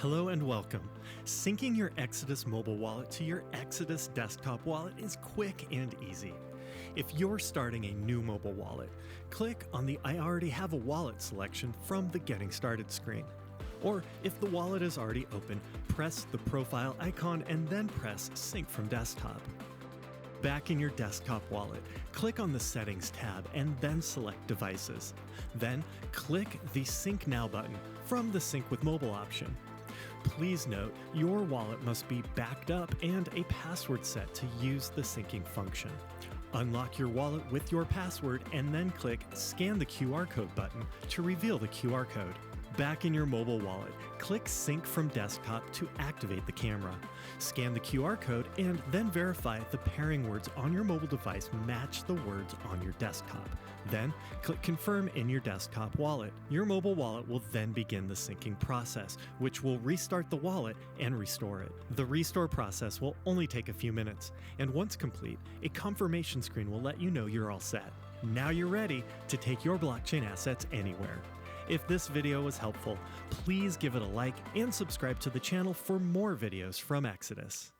Hello and welcome. Syncing your Exodus mobile wallet to your Exodus desktop wallet is quick and easy. If you're starting a new mobile wallet, click on the I already have a wallet selection from the Getting Started screen. Or if the wallet is already open, press the profile icon and then press Sync from Desktop. Back in your desktop wallet, click on the Settings tab and then select Devices. Then click the Sync Now button from the Sync with Mobile option. Please note, your wallet must be backed up and a password set to use the syncing function. Unlock your wallet with your password and then click Scan the QR code button to reveal the QR code. Back in your mobile wallet, click Sync from Desktop to activate the camera. Scan the QR code and then verify if the pairing words on your mobile device match the words on your desktop. Then, click Confirm in your desktop wallet. Your mobile wallet will then begin the syncing process, which will restart the wallet and restore it. The restore process will only take a few minutes, and once complete, a confirmation screen will let you know you're all set. Now you're ready to take your blockchain assets anywhere. If this video was helpful, please give it a like and subscribe to the channel for more videos from Exodus.